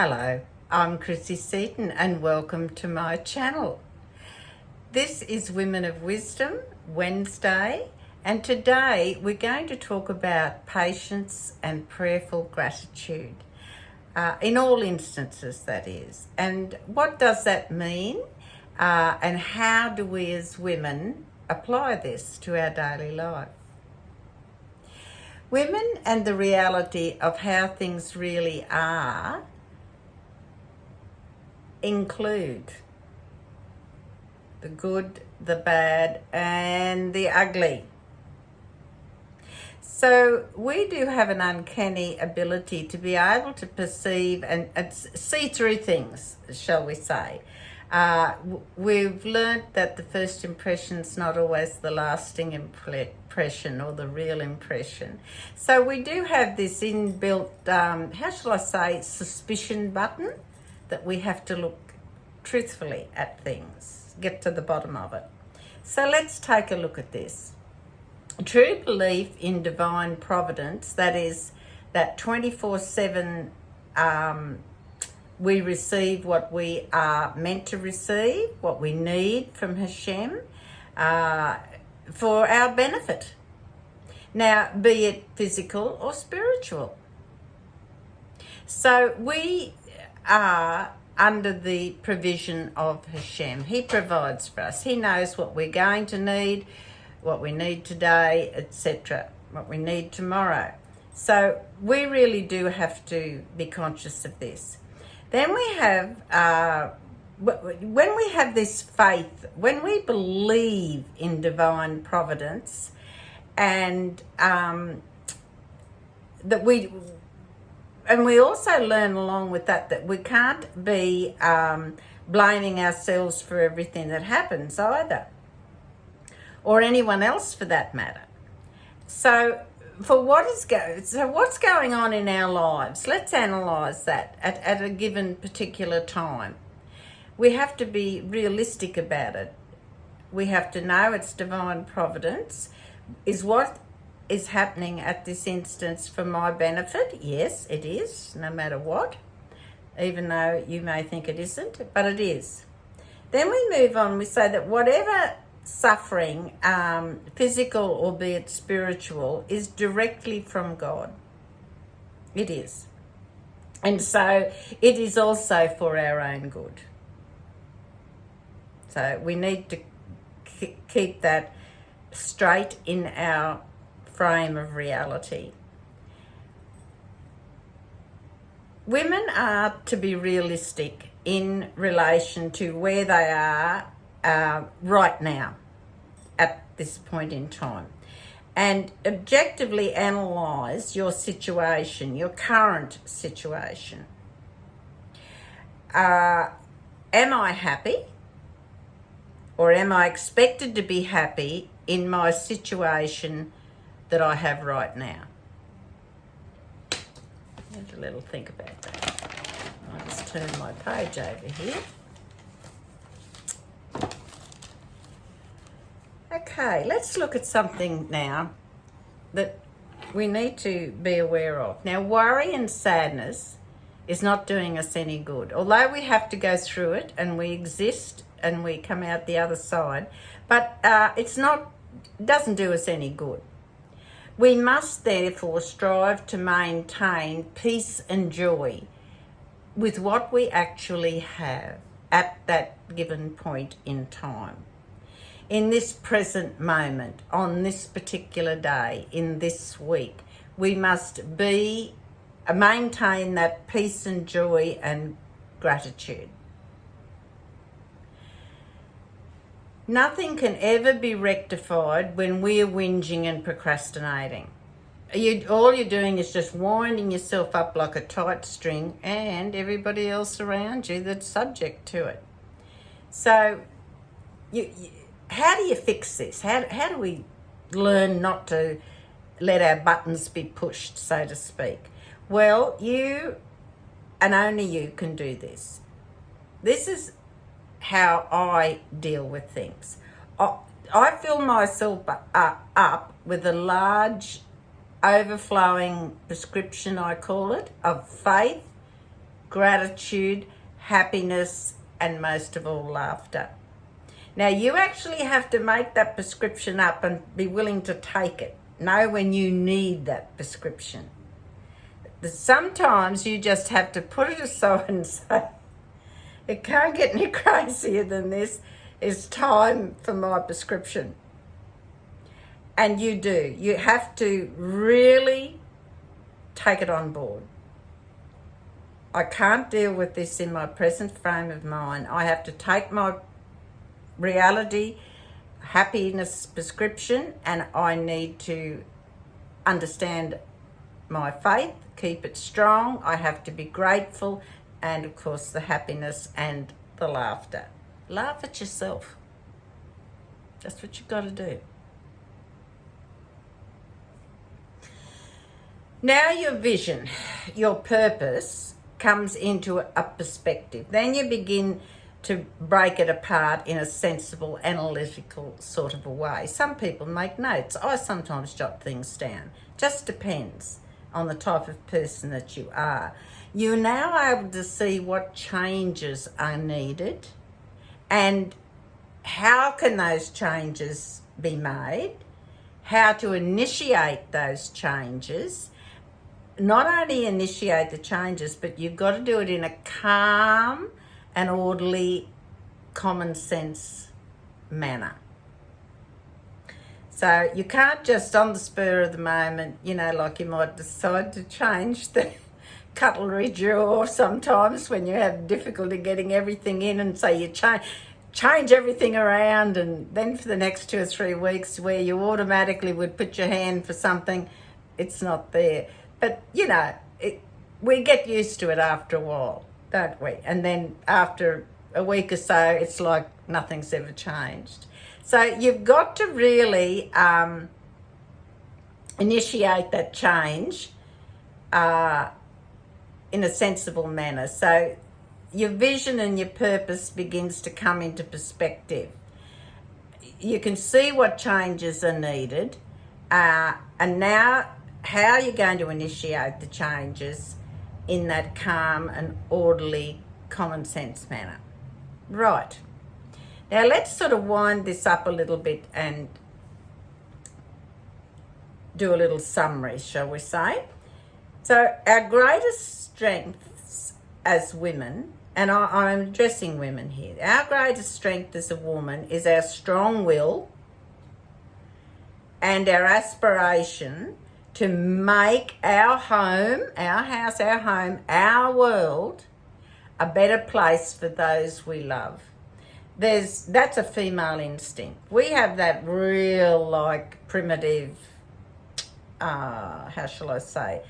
Hello, I'm Chrissy Seaton and welcome to my channel. This is Women of Wisdom Wednesday, and today we're going to talk about patience and prayerful gratitude. In all instances, that is. And what does that mean? And how do we as women apply this to our daily life? Women and the reality of how things really are include the good, the bad, and the ugly. So we do have an uncanny ability to be able to perceive and see through things, shall we say. We've learnt that the first impression is not always the lasting impression or the real impression. So we do have this inbuilt, suspicion button that we have to look truthfully at things, get to the bottom of it. So let's take a look at this. True belief in divine providence, that is, that 24/7 we receive what we are meant to receive, what we need from Hashem for our benefit. Now, be it physical or spiritual. So we are under the provision of Hashem. He provides for us. He knows what we're going to need, what we need today, etc., what we need tomorrow. So we really do have to be conscious of this. Then we have, when we have this faith, when we believe in divine providence, and that we also learn along with that we can't be blaming ourselves for everything that happens either, or anyone else for that matter. So what's going on in our lives? Let's analyse that at a given particular time. We have to be realistic about it. We have to know it's divine providence. Is what is happening at this instance for my benefit? Yes, it is, no matter what, even though you may think it isn't, but it is. Then we move on, we say that whatever suffering, physical or be it spiritual, is directly from God. It is. And so it is also for our own good. So we need to keep that straight in our frame of reality. Women are to be realistic in relation to where they are right now at this point in time, and objectively analyse your situation, your current situation. Am I happy, or am I expected to be happy in my situation that I have right now? Have a little think about that. I'll just turn my page over here. Okay, let's look at something now that we need to be aware of. Now, worry and sadness is not doing us any good. Although we have to go through it and we exist and we come out the other side, but it doesn't do us any good. We must therefore strive to maintain peace and joy with what we actually have at that given point in time. In this present moment, on this particular day, in this week, we must maintain that peace and joy and gratitude. Nothing can ever be rectified when we're whinging and procrastinating. All you're doing is just winding yourself up like a tight string, and everybody else around you that's subject to it. So how do you fix this? How do we learn not to let our buttons be pushed, so to speak? Well, you and only you can do this. This is how I deal with things. I fill myself up with a large overflowing prescription, I call it, of faith gratitude, happiness, and most of all, laughter. Now, you actually have to make that prescription up and be willing to take it. Know when you need that prescription. Sometimes you just have to put it aside and say, it can't get any crazier than this. It's time for my prescription. And you do. You have to really take it on board. I can't deal with this in my present frame of mind. I have to take my reality, happiness prescription, and I need to understand my faith, keep it strong. I have to be grateful, and of course the happiness and the laughter. Laugh at yourself. That's what you've got to do. Now your vision, your purpose comes into a perspective. Then you begin to break it apart in a sensible, analytical sort of a way. Some people make notes. I sometimes jot things down. Just depends on the type of person that you are. You're now able to see what changes are needed and how can those changes be made, how to initiate those changes. Not only initiate the changes, but you've got to do it in a calm and orderly, common sense manner. So you can't just on the spur of the moment, like you might decide to change the cutlery drawer sometimes when you have difficulty getting everything in, and so you change everything around, and then for the next 2 or 3 weeks where you automatically would put your hand for something, it's not there. But, we get used to it after a while, don't we? And then after a week or so, it's like nothing's ever changed. So you've got to really initiate that change in a sensible manner. So your vision and your purpose begins to come into perspective. You can see what changes are needed, and now how you're going to initiate the changes in that calm and orderly, common sense manner. Right. Now let's sort of wind this up a little bit and do a little summary, shall we say. So our greatest strengths as women, and I'm addressing women here, our greatest strength as a woman is our strong will and our aspiration to make our home, our house, our home, our world a better place for those we love. That's a female instinct. We have that real, primitive, how shall I say,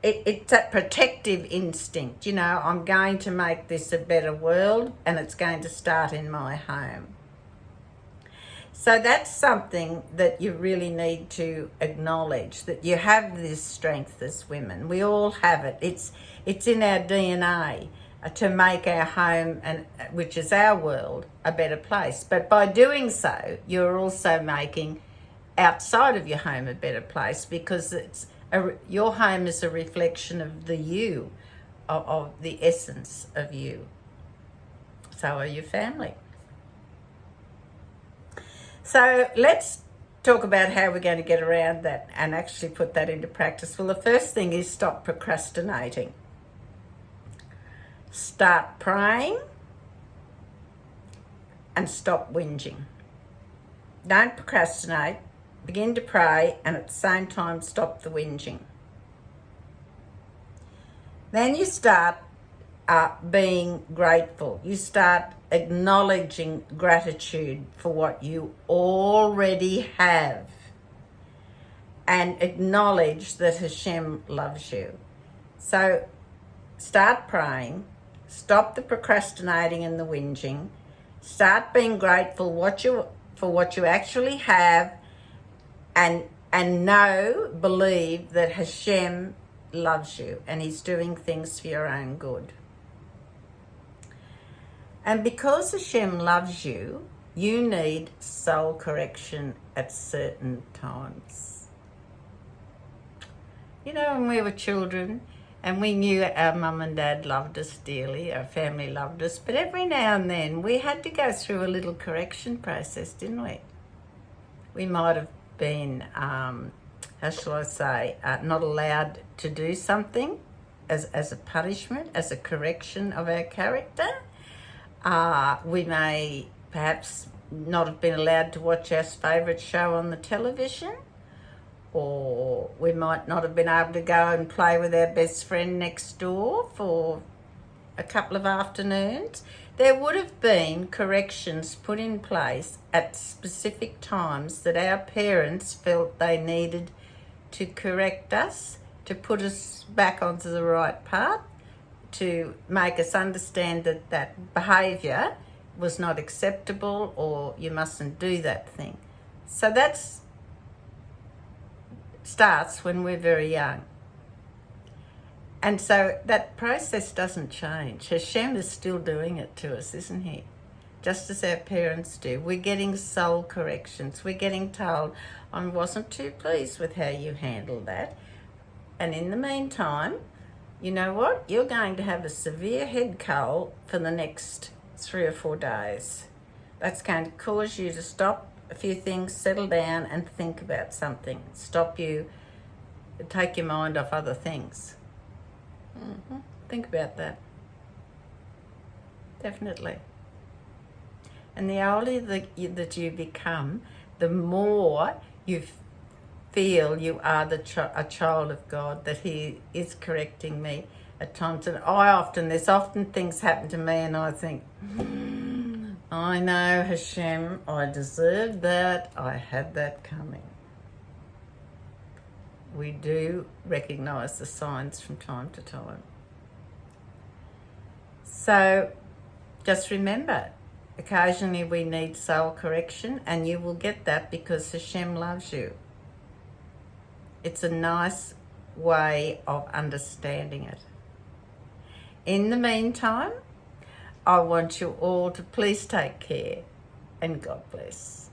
it's that protective instinct. I'm going to make this a better world, and it's going to start in my home. So that's something that you really need to acknowledge, that you have this strength as women. We all have it. It's in our DNA to make our home, which is our world, a better place. But by doing so, you're also making outside of your home a better place, because your home is a reflection of the you, of the essence of you. So are your family. So let's talk about how we're going to get around that and actually put that into practice. Well, the first thing is stop procrastinating. Start praying and stop whinging. Don't procrastinate. Begin to pray, and at the same time stop the whinging. Then you start being grateful. You start acknowledging gratitude for what you already have, and acknowledge that Hashem loves you. So start praying, stop the procrastinating and the whinging, start being grateful for what you actually have, and believe that Hashem loves you and He's doing things for your own good. And because Hashem loves you, you need soul correction at certain times. You know, when we were children and we knew our mum and dad loved us dearly, our family loved us, but every now and then we had to go through a little correction process, didn't we? We might have been, how shall I say, not allowed to do something as a punishment, as a correction of our character. We may perhaps not have been allowed to watch our favourite show on the television, or we might not have been able to go and play with our best friend next door for a couple of afternoons. There would have been corrections put in place at specific times that our parents felt they needed to correct us, to put us back onto the right path, to make us understand that that behaviour was not acceptable or you mustn't do that thing. So that starts when we're very young. And so that process doesn't change. Hashem is still doing it to us, isn't he? Just as our parents do. We're getting soul corrections. We're getting told, I wasn't too pleased with how you handled that. And in the meantime, you know what? You're going to have a severe head cold for the next 3 or 4 days. That's going to cause you to stop a few things, settle down and think about something. Stop you, take your mind off other things. Think about that. Definitely. And the older that you become, the more you feel you are a child of God, that he is correcting me at times. And there's often things happen to me and I think, I know, Hashem, I deserved that. I had that coming. We do recognise the signs from time to time. So just remember, occasionally we need soul correction, and you will get that because Hashem loves you. It's a nice way of understanding it. In the meantime, I want you all to please take care, and God bless.